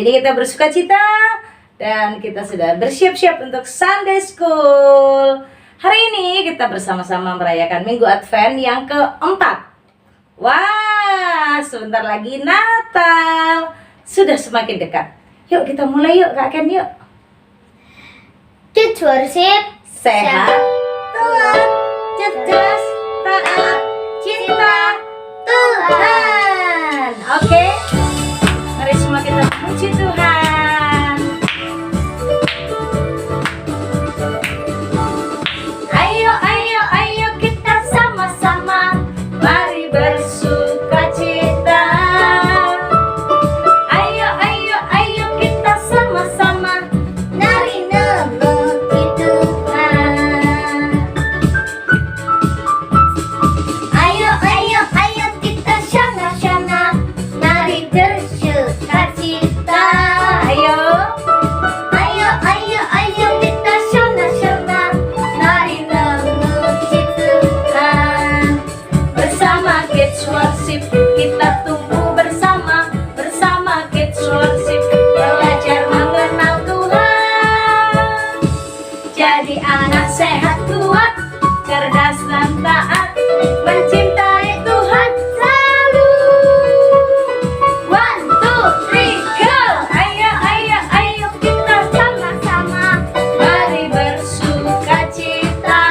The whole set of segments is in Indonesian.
Hari ini kita bersuka cita dan kita sudah bersiap-siap untuk Sunday School. Hari ini kita bersama-sama merayakan Minggu Advent yang keempat. Wah, sebentar lagi Natal. Sudah semakin dekat. Yuk kita mulai yuk Kak Ken yuk. Kids worship, Sehat, telat, cerdas, taat, cinta Tuhan. Oke, mari semua kita puji Tuhan. Ayo, ayo, ayo kita sama-sama, mari bersuka cita. Ayo, ayo, ayo kita sama-sama, nari memuji Tuhan. Ayo, ayo, ayo kita sama-sama, mari bersuka cita. ayo. Ayo, ayo, ayo kita sama-sama, mari memuji Tuhan. Bersama Kids Worship kita tumbuh bersama. Bersama Kids Worship belajar mengenal Tuhan. Jadi anak sehat kuat, cerdas dan taat, mencintai Tuhan selalu. 1, 2, 3, go! Ayo, ayo, ayo kita sama-sama, mari bersuka cita.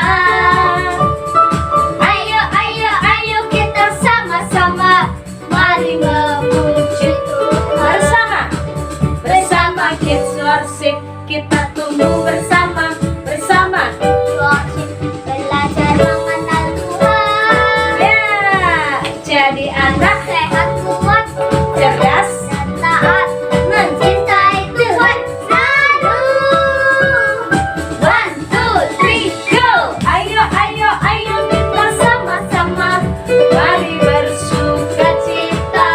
Ayo, ayo, ayo kita sama-sama, mari memuji Tuhan. Bersama Kids Worship kita tumbuh bersama. Bersama Worship belajar mengenal Tuhan. ya, jadi anak Sehat kuat cerdas. dan taat, mencintai Tuhan selalu. 1, 2, 3, go! Ayo, ayo, ayo kita sama-sama, mari bersuka cita.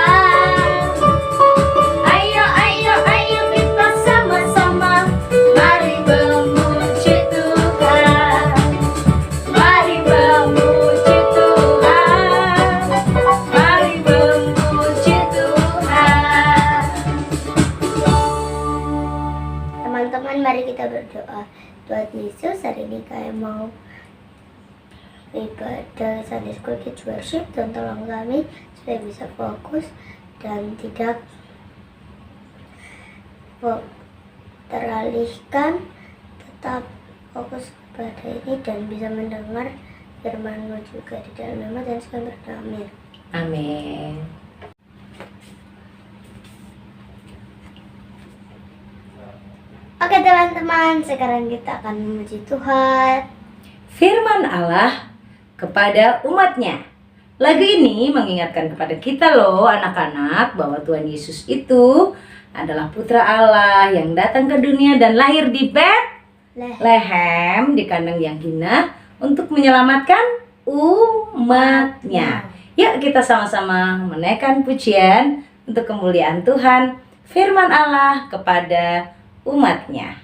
Ayo, ayo, ayo kita sama-sama, mari memuji Tuhan. Mari memuji Tuhan. Mari memuji Tuhan. Teman-teman, mari kita berdoa. Tuhan Yesus, hari ini kami mau ibadah Sunday School Kids Worship, dan tolong kami supaya bisa fokus dan tidak teralihkan, tetap fokus pada ini dan bisa mendengar firman-Mu juga di dalam nama dan sekali berdoa. Amin. Amin. Oke teman-teman, sekarang kita akan memuji Tuhan. Firman Allah kepada umatnya. Lagu ini mengingatkan kepada kita loh anak-anak bahwa Tuhan Yesus itu adalah putra Allah yang datang ke dunia dan lahir di Betlehem di kandang yang hina untuk menyelamatkan umatnya. Yuk kita sama-sama menaikkan pujian untuk kemuliaan Tuhan. Firman Allah kepada umatnya.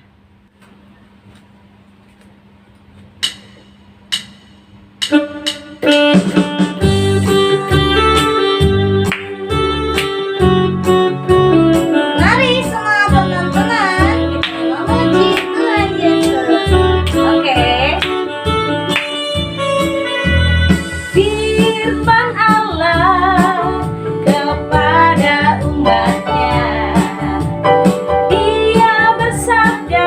Mari semua teman-teman, kita memuji Tuhan Yesus. Oke. Firman Allah kepada umatnya. Dia bersabda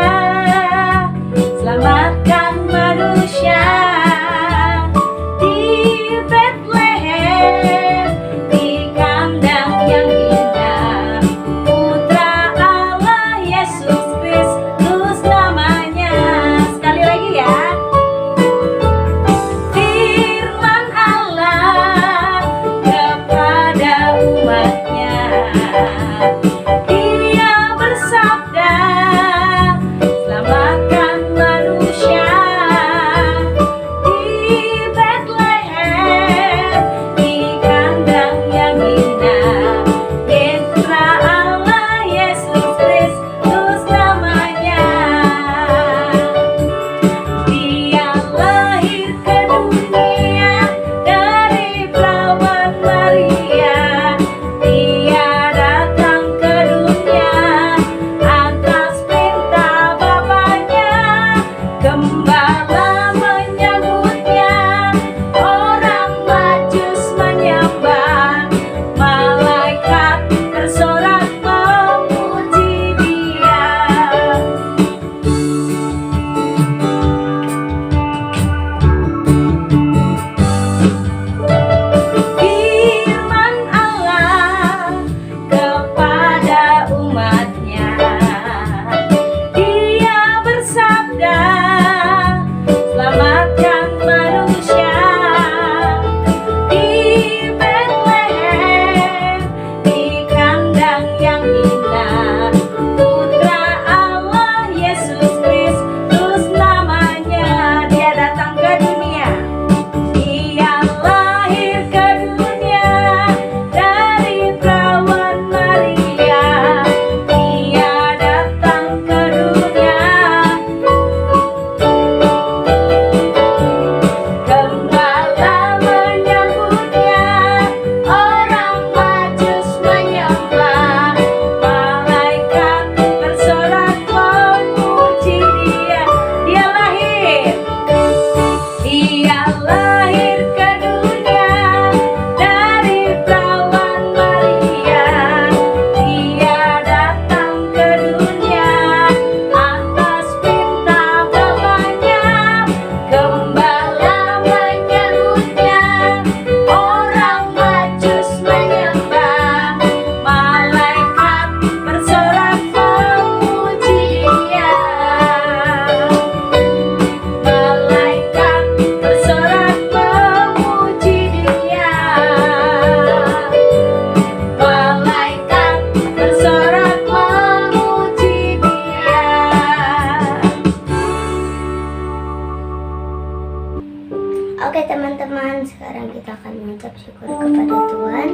Oke teman-teman, sekarang kita akan mengucap syukur kepada Tuhan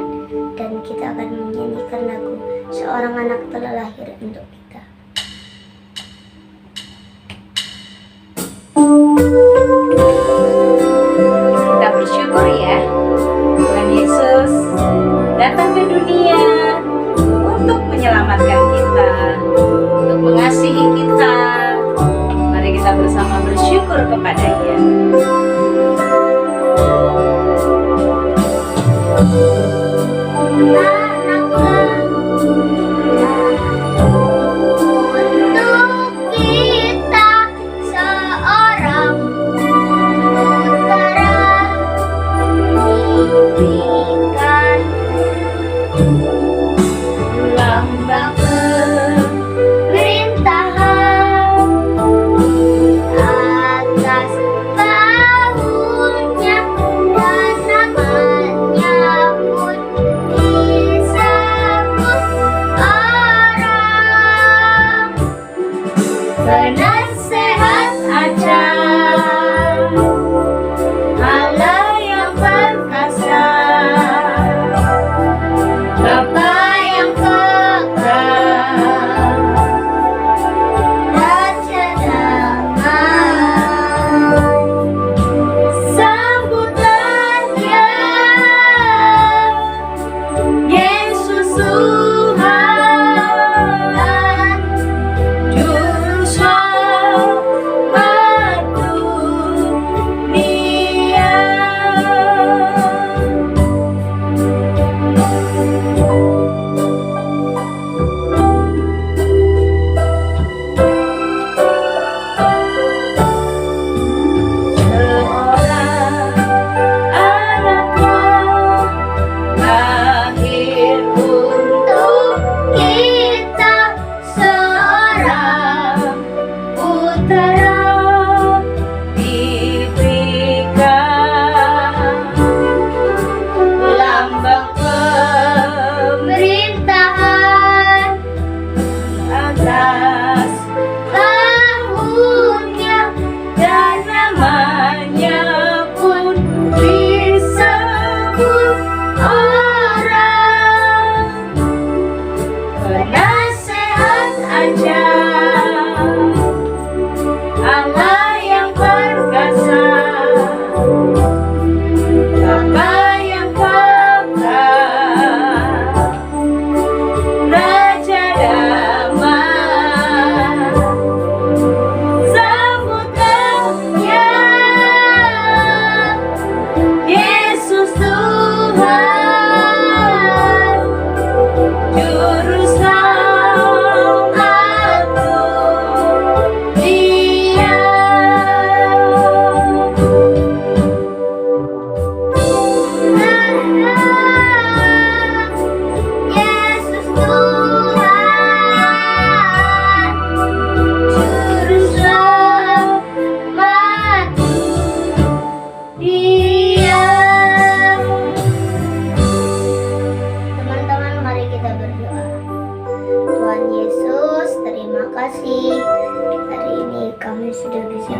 dan kita akan menyanyikan lagu Seorang Anak Telah Lahir untuk kita. Kita bersyukur ya, Tuhan Yesus datang ke dunia untuk menyelamatkan kita, untuk mengasihi kita. Mari kita bersama bersyukur kepada-Nya. Penasehat aja, Allah yang perkasa, Bapa yang kekal, Raja damai. Sambutlah Dia, Yesus Tuhan, Juru Selamat dunia. Seorang anaklah lahir untuk kita, seorang putera diberikan, lambang pemerintahan atas bahunya, dan namanya pun disebut orang penasehat aja, Allah yang perkasa, Bapa yang kekal, Raja damai. Sambutlah Dia, Yesus Tuhan, Juru Selamat dunia. Yesus Tuhan, Juru Selamat dunia. Teman-teman, mari kita berdoa. Tuhan Yesus, terima kasih hari ini Kau sudah bisa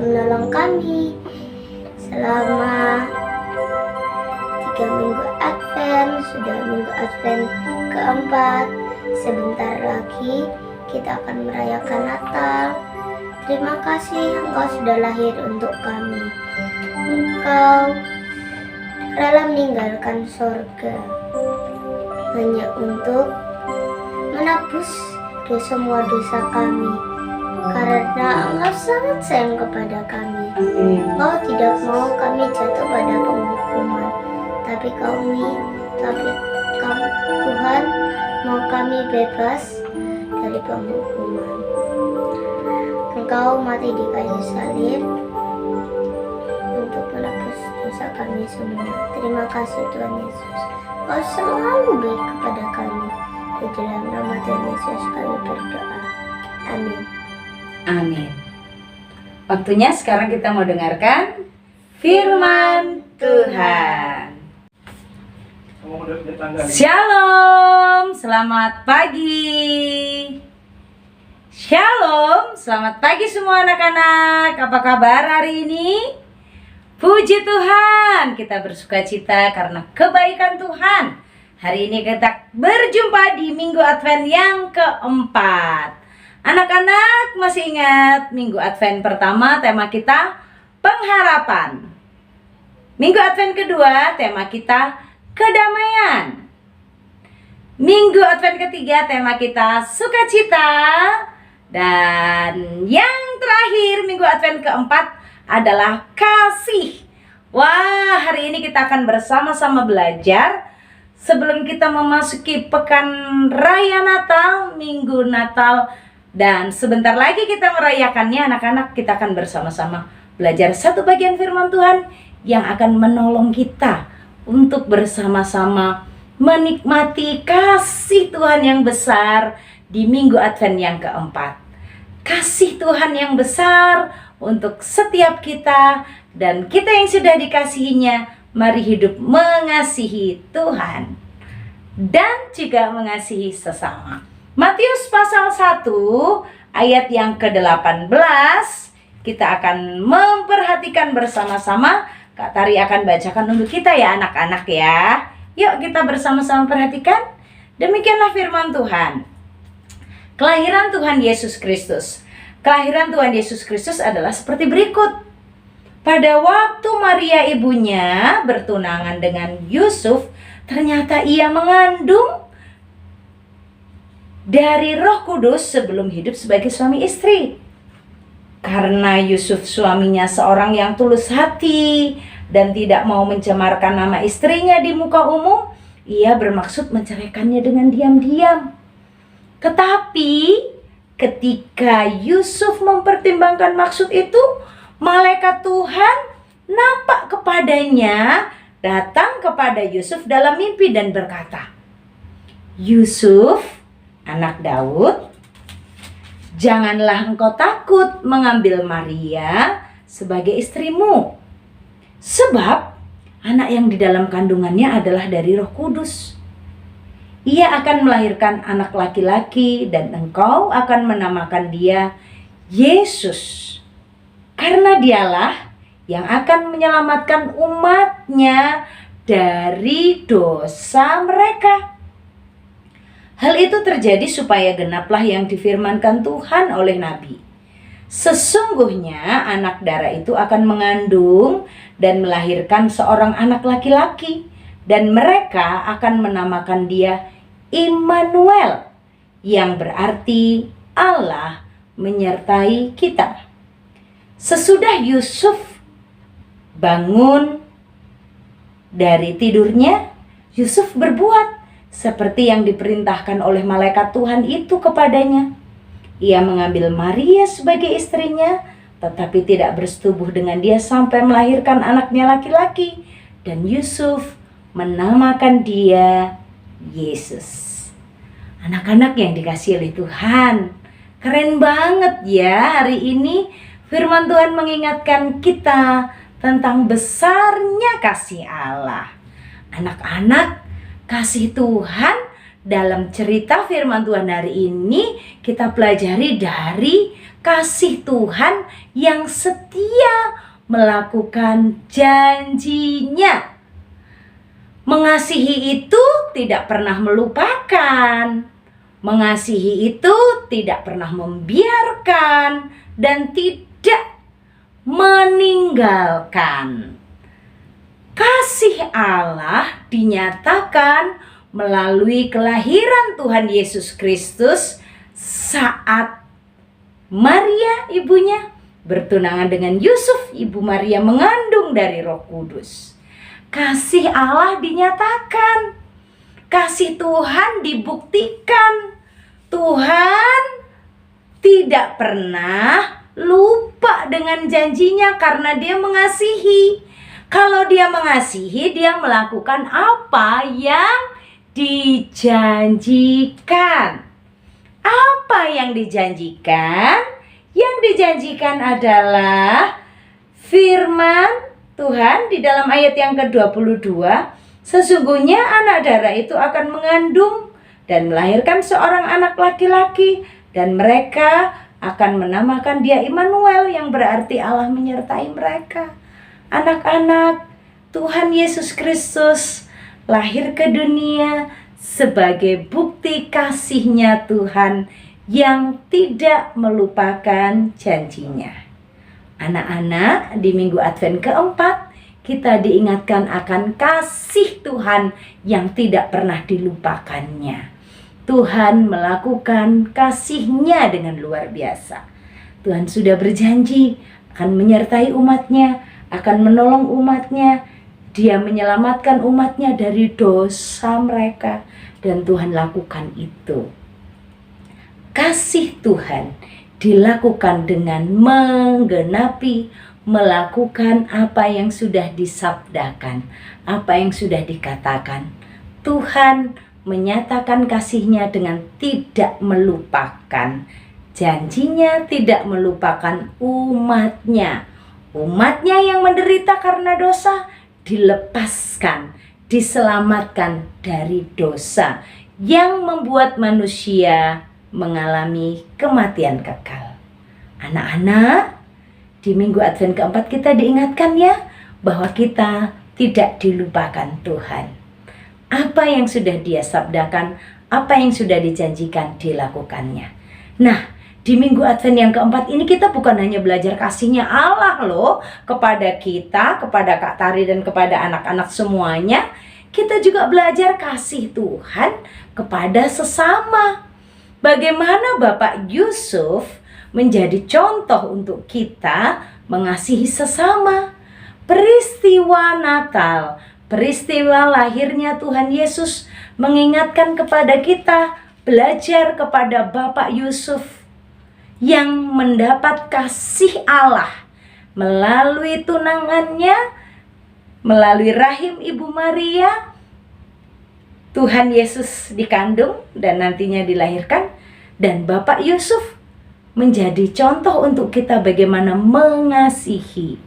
menolong kami selama 3 minggu Advent. Sudah minggu Advent keempat. Sebentar lagi kita akan merayakan Natal. Terima kasih Engkau sudah lahir untuk kami. Engkau rela meninggalkan sorga hanya untuk menebus semua dosa kami, karena Engkau sangat sayang kepada kami. Engkau tidak mau kami jatuh pada penghukuman, tapi Tuhan mau kami bebas dari penghukuman. Engkau mati di kayu salib untuk menebus dosa kami semua. Terima kasih Tuhan Yesus. Engkau selalu baik kepada kami. Di dalam nama Tuhan Yesus kami berdoa. Amin. Amin. Waktunya sekarang kita mau dengarkan firman Tuhan. Shalom, selamat pagi. Shalom, selamat pagi semua anak-anak. Apa kabar hari ini? Puji Tuhan, kita bersukacita karena kebaikan Tuhan. Hari ini kita berjumpa di Minggu Advent yang keempat. Anak-anak masih ingat Minggu Advent pertama tema kita pengharapan. Minggu Advent kedua tema kita kedamaian. Minggu Advent ketiga tema kita sukacita. Dan yang terakhir Minggu Advent keempat adalah kasih. Wah, hari ini kita akan bersama-sama belajar sebelum kita memasuki pekan raya Natal, Minggu Natal. Dan sebentar lagi kita merayakannya anak-anak. Kita akan bersama-sama belajar satu bagian firman Tuhan yang akan menolong kita untuk bersama-sama menikmati kasih Tuhan yang besar di Minggu Advent yang keempat. Kasih Tuhan yang besar untuk setiap kita, dan kita yang sudah dikasihinya, mari hidup mengasihi Tuhan dan juga mengasihi sesama. Matius pasal 1 ayat yang ke-18 kita akan memperhatikan bersama-sama. Kak Tari akan bacakan untuk kita ya anak-anak ya. Yuk kita bersama-sama perhatikan. Demikianlah firman Tuhan. Kelahiran Tuhan Yesus Kristus. Kelahiran Tuhan Yesus Kristus adalah seperti berikut. Pada waktu Maria ibunya bertunangan dengan Yusuf, ternyata ia mengandung dari Roh Kudus sebelum hidup sebagai suami istri. Karena Yusuf suaminya seorang yang tulus hati dan tidak mau mencemarkan nama istrinya di muka umum, ia bermaksud menceraikannya dengan diam-diam. Tetapi ketika Yusuf mempertimbangkan maksud itu, malaikat Tuhan nampak kepadanya, datang kepada Yusuf dalam mimpi dan berkata, "Yusuf, anak Daud, janganlah engkau takut mengambil Maria sebagai istrimu, sebab anak yang di dalam kandungannya adalah dari Roh Kudus. Ia akan melahirkan anak laki-laki dan engkau akan menamakan dia Yesus. Karena dialah yang akan menyelamatkan umatnya dari dosa mereka." Hal itu terjadi supaya genaplah yang difirmankan Tuhan oleh Nabi. Sesungguhnya anak darah itu akan mengandung dan melahirkan seorang anak laki-laki, dan mereka akan menamakan dia Immanuel, yang berarti Allah menyertai kita. Sesudah Yusuf bangun dari tidurnya, Yusuf berbuat seperti yang diperintahkan oleh malaikat Tuhan itu kepadanya. Ia mengambil Maria sebagai istrinya, tetapi tidak bersetubuh dengan dia sampai melahirkan anaknya laki-laki, dan Yusuf menamakan dia Yesus. Anak-anak yang dikasihi oleh Tuhan, keren banget ya hari ini firman Tuhan mengingatkan kita tentang besarnya kasih Allah. Anak-anak, kasih Tuhan dalam cerita firman Tuhan hari ini kita pelajari dari kasih Tuhan yang setia melakukan janjinya. Mengasihi itu tidak pernah melupakan. Mengasihi itu tidak pernah membiarkan dan tidak meninggalkan. Kasih Allah dinyatakan melalui kelahiran Tuhan Yesus Kristus saat Maria ibunya bertunangan dengan Yusuf, ibu Maria mengandung dari Roh Kudus. Kasih Allah dinyatakan, kasih Tuhan dibuktikan. Tuhan tidak pernah lupa dengan janjinya karena dia mengasihi. Kalau dia mengasihi, dia melakukan apa yang dijanjikan. Apa yang dijanjikan? Yang dijanjikan adalah firman Tuhan di dalam ayat yang ke-22, sesungguhnya anak darah itu akan mengandung dan melahirkan seorang anak laki-laki, Dan mereka akan menamakan dia Immanuel, yang berarti Allah menyertai mereka. Anak-anak, Tuhan Yesus Kristus lahir ke dunia sebagai bukti kasih-Nya Tuhan yang tidak melupakan janjinya. Anak-anak, di minggu Advent keempat, kita diingatkan akan kasih Tuhan yang tidak pernah dilupakannya. Tuhan melakukan kasih-Nya dengan luar biasa. Tuhan sudah berjanji akan menyertai umat-Nya, akan menolong umat-Nya. Dia menyelamatkan umat-Nya dari dosa mereka, dan Tuhan lakukan itu. Kasih Tuhan dilakukan dengan menggenapi, melakukan apa yang sudah disabdakan, apa yang sudah dikatakan. Tuhan menyatakan kasih-Nya dengan tidak melupakan janjinya, tidak melupakan umat-Nya. Umat-Nya yang menderita karena dosa dilepaskan, diselamatkan dari dosa yang membuat manusia mengalami kematian kekal. Anak-anak, di minggu Advent keempat kita diingatkan ya, bahwa kita tidak dilupakan Tuhan. Apa yang sudah Dia sabdakan, apa yang sudah dijanjikan, dilakukannya. Nah, di minggu Advent yang keempat ini kita bukan hanya belajar kasih-Nya Allah loh kepada kita, kepada Kak Tari dan kepada anak-anak semuanya. Kita juga belajar kasih Tuhan kepada sesama. Bagaimana Bapak Yusuf menjadi contoh untuk kita mengasihi sesama. Peristiwa Natal, peristiwa lahirnya Tuhan Yesus mengingatkan kepada kita belajar kepada Bapak Yusuf yang mendapat kasih Allah melalui tunangannya, melalui rahim Ibu Maria. Tuhan Yesus dikandung dan nantinya dilahirkan, dan Bapak Yusuf menjadi contoh untuk kita bagaimana mengasihi.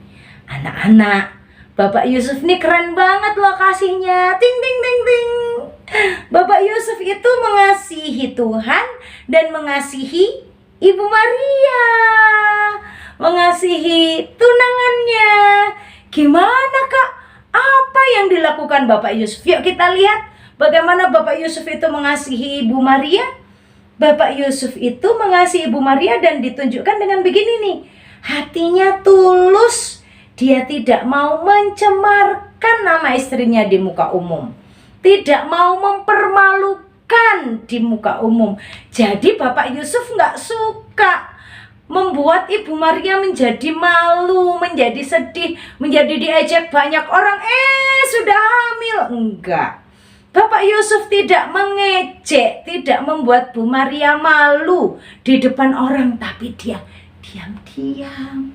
Anak-anak, Bapak Yusuf ini keren banget loh kasihnya. Ting ting ting ting. Bapak Yusuf itu mengasihi Tuhan dan mengasihi Ibu Maria, mengasihi tunangannya. Gimana Kak? Apa yang dilakukan Bapak Yusuf? Yuk kita lihat bagaimana Bapak Yusuf itu mengasihi Ibu Maria. Bapak Yusuf itu mengasihi Ibu Maria dan ditunjukkan dengan begini nih. Hatinya tulus. Dia tidak mau mencemarkan nama istrinya di muka umum. Tidak mau mempermalukan di muka umum. Jadi Bapak Yusuf nggak suka membuat Ibu Maria menjadi malu, menjadi sedih, menjadi diejek banyak orang. Sudah hamil. Enggak. Bapak Yusuf tidak mengejek, tidak membuat Bu Maria malu di depan orang, tapi dia diam-diam.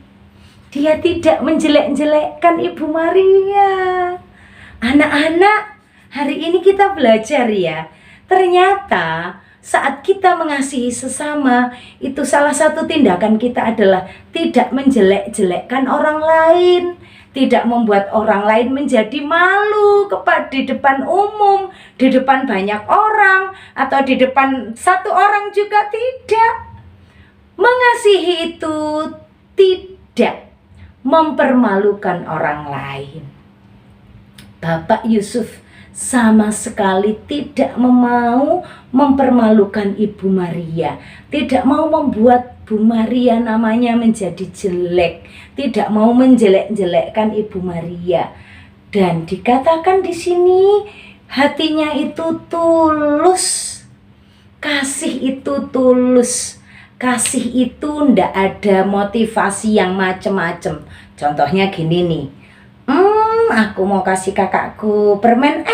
Dia tidak menjelek-jelekkan Ibu Maria. Anak-anak, hari ini kita belajar ya. Ternyata saat kita mengasihi sesama, itu salah satu tindakan kita adalah tidak menjelek-jelekkan orang lain. Tidak membuat orang lain menjadi malu di depan umum, di depan banyak orang, atau di depan satu orang juga tidak. Mengasihi itu tidak mempermalukan orang lain. Bapak Yusuf sama sekali tidak mau mempermalukan Ibu Maria, tidak mau membuat Bu Maria namanya menjadi jelek, tidak mau menjelek-jelekkan Ibu Maria. Dan dikatakan di sini hatinya itu tulus. Kasih itu tulus. Kasih itu ndak ada motivasi yang macem-macem. Contohnya gini nih. Aku mau kasih kakakku permen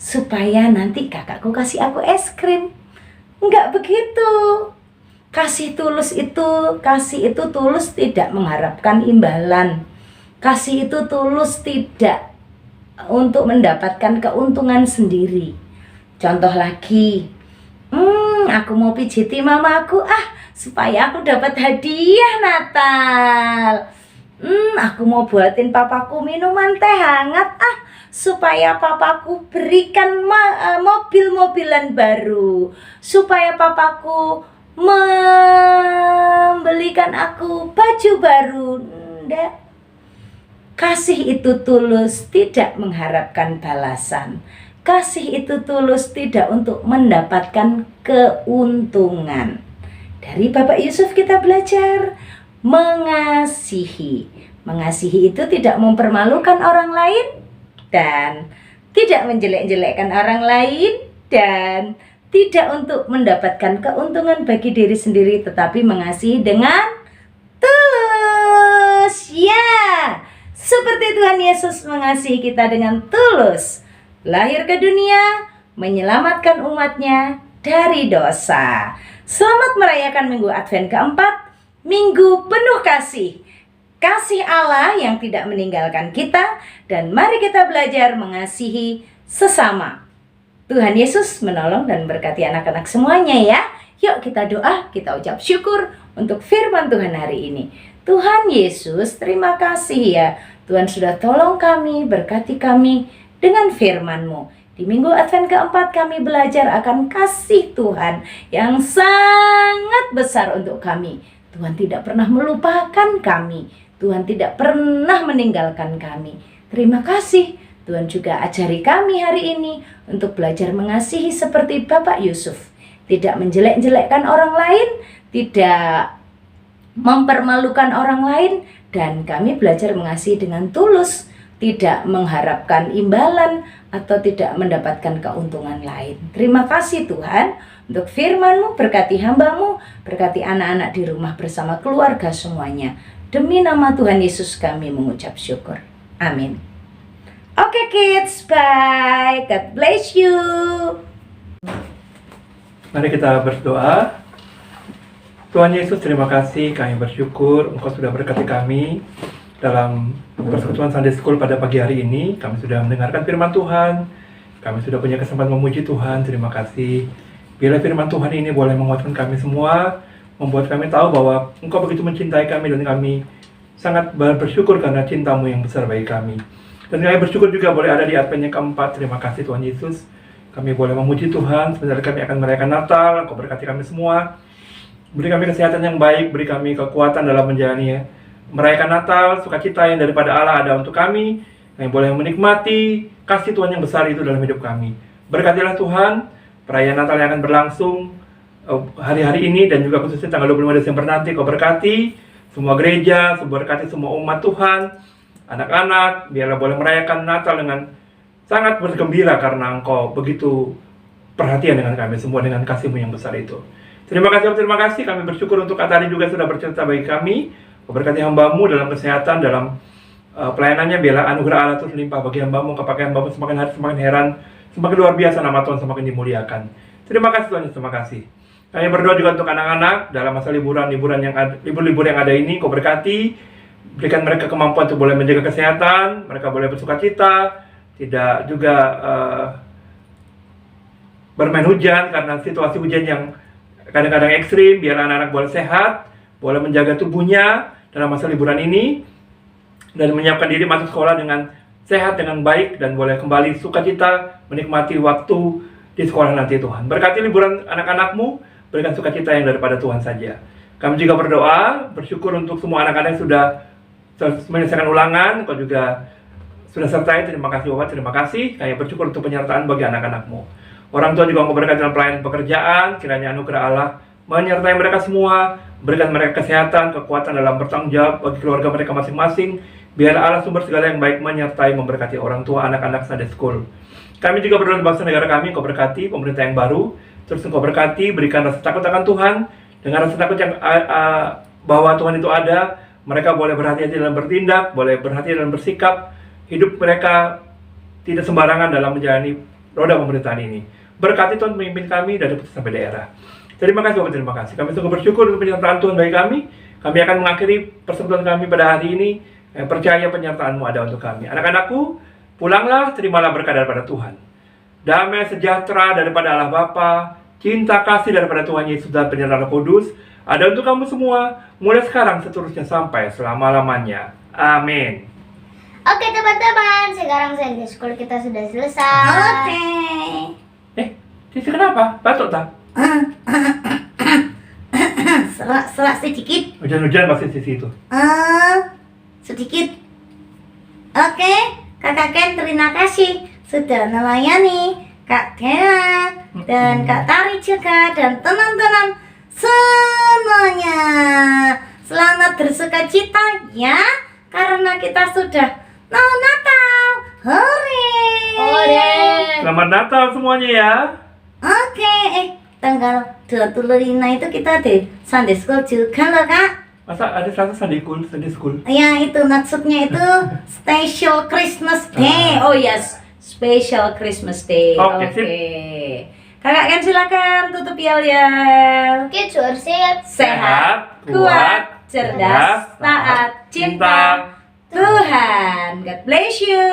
supaya nanti kakakku kasih aku es krim. Enggak begitu. Kasih itu tulus tidak mengharapkan imbalan. Kasih itu tulus tidak untuk mendapatkan keuntungan sendiri. Contoh lagi, aku mau pijiti mamaku supaya aku dapat hadiah Natal. Aku mau buatin papaku minuman teh hangat supaya papaku berikan mobil-mobilan baru, supaya papaku membelikan aku baju baru. Enggak. Kasih itu tulus, tidak mengharapkan balasan. Kasih itu tulus tidak untuk mendapatkan keuntungan. Dari Bapak Yusuf kita belajar mengasihi. Mengasihi itu tidak mempermalukan orang lain dan tidak menjelek-jelekkan orang lain dan tidak untuk mendapatkan keuntungan bagi diri sendiri, tetapi mengasihi dengan tulus. Ya, seperti Tuhan Yesus mengasihi kita dengan tulus. Lahir ke dunia, menyelamatkan umatnya dari dosa. Selamat merayakan Minggu Advent keempat, Minggu penuh kasih. Kasih Allah yang tidak meninggalkan kita, dan mari kita belajar mengasihi sesama. Tuhan Yesus menolong dan berkati anak-anak semuanya ya. Yuk kita doa, kita ucap syukur untuk firman Tuhan hari ini. Tuhan Yesus, terima kasih ya. Tuhan sudah tolong kami, berkati kami dengan firman-Mu. Di Minggu Advent keempat kami belajar akan kasih Tuhan yang sangat besar untuk kami. Tuhan tidak pernah melupakan kami. Tuhan tidak pernah meninggalkan kami. Terima kasih. Tuhan juga ajari kami hari ini untuk belajar mengasihi seperti Bapak Yusuf. Tidak menjelek-jelekkan orang lain, tidak mempermalukan orang lain, dan kami belajar mengasihi dengan tulus, tidak mengharapkan imbalan atau tidak mendapatkan keuntungan lain. Terima kasih Tuhan untuk firman-Mu, berkati hamba-Mu, berkati anak-anak di rumah bersama keluarga semuanya. Demi nama Tuhan Yesus kami mengucap syukur. Amin. Oke kids, bye. God bless you. Mari kita berdoa. Tuhan Yesus, terima kasih, kami bersyukur Engkau sudah berkati kami dalam persekutuan Sunday School pada pagi hari ini. Kami sudah mendengarkan firman Tuhan, kami sudah punya kesempatan memuji Tuhan. Terima kasih. Bila firman Tuhan ini boleh menguatkan kami semua, membuat kami tahu bahwa Engkau begitu mencintai kami, dan kami sangat bersyukur karena cinta-Mu yang besar bagi kami. Dan kami bersyukur juga boleh ada di Advent yang keempat. Terima kasih Tuhan Yesus. Kami boleh memuji Tuhan. Sebentar kami akan merayakan Natal. Engkau berkati kami semua. Beri kami kesehatan yang baik. Beri kami kekuatan dalam menjalani merayakan Natal. Sukacita yang daripada Allah ada untuk kami. Kami boleh menikmati kasih Tuhan yang besar itu dalam hidup kami. Berkatilah Tuhan perayaan Natal yang akan berlangsung hari-hari ini, dan juga khususnya tanggal 25 Desember nanti. Kau berkati semua gereja, berkati semua umat Tuhan, anak-anak, biarlah boleh merayakan Natal dengan sangat bergembira karena Engkau begitu perhatian dengan kami semua dengan kasih-Mu yang besar itu. Terima kasih, kami bersyukur untuk Atari juga sudah bercerita bagi kami. Kau berkati hamba-Mu dalam kesehatan, dalam pelayanannya, biarlah anugerah Allah terus limpah bagi hamba-Mu. Kepakai hamba-Mu semakin hari semakin heran, semakin luar biasa nama Tuhan semakin dimuliakan. Terima kasih Tuhan, terima kasih. Kami berdoa juga untuk anak-anak dalam masa libur yang ada ini. Kau berkati, berikan mereka kemampuan untuk boleh menjaga kesehatan, mereka boleh bersukacita, tidak juga bermain hujan karena situasi hujan yang kadang-kadang ekstrim. Biar anak-anak boleh sehat, boleh menjaga tubuhnya dalam masa liburan ini, dan menyiapkan diri masuk sekolah dengan sehat, dengan baik, dan boleh kembali sukacita menikmati waktu di sekolah nanti Tuhan. Berkati liburan anak-anak-Mu, berikan sukacita yang daripada Tuhan saja. Kami juga berdoa, bersyukur untuk semua anak-anak yang sudah menyelesaikan ulangan. Kau juga sudah sertai. Terima kasih Bapak, terima kasih. Kami bersyukur untuk penyertaan bagi anak-anak-Mu. Orang tua juga mau berkati dalam pelayanan pekerjaan. Kiranya anugerah Allah menyertai mereka semua, berikan mereka kesehatan, kekuatan dalam bertanggung jawab bagi keluarga mereka masing-masing. Biar Allah sumber segala yang baik menyertai, memberkati orang tua, anak-anak Sunday School. Kami juga berdoa untuk bangsa negara kami. Kau berkati pemerintah yang baru, terus Kau berkati, berikan rasa takut akan Tuhan. Dengan rasa takut yang bahwa Tuhan itu ada, mereka boleh berhati-hati dalam bertindak, boleh berhati-hati dalam bersikap. Hidup mereka tidak sembarangan dalam menjalani roda pemerintahan ini. Berkati Tuhan pemimpin kami dari pusat sampai daerah. Terima kasih Bapak, terima kasih. Kami sungguh bersyukur untuk penyertaan Tuhan bagi kami. Kami akan mengakhiri persekutuan kami pada hari ini. Percaya penyertaan-Mu ada untuk kami. Anak-anakku, pulanglah, terimalah berkat daripada Tuhan. Damai sejahtera daripada Allah Bapa, cinta kasih daripada Tuhan Yesus dan penyertaan Roh Kudus ada untuk kamu semua, mulai sekarang seterusnya sampai selama-lamanya. Amin. Oke teman-teman, sekarang Sunday School kita sudah selesai. Oke. Cici kenapa? Batuk tak? Serak sedikit. Hujan-hujan pasti sisi itu. Sedikit. Oke, Kakak Ken terima kasih sudah melayani Kak Kena dan Kak Tari juga dan teman-teman semuanya. Selamat bersuka cita ya, karena kita sudah mau Natal. Hore! Selamat Natal semuanya ya. Oke, tanggal 25 itu kita di Sunday School juga loh Kak. Masa ada 100 Sunday School? Ya itu maksudnya itu Special Christmas Day. Oh yes, Special Christmas Day. Oke, Oke. sip. Kakak kan silakan tutup yel-yel. Kids sip. Sehat, kuat, cerdas, taat, cinta Tuhan. God bless you.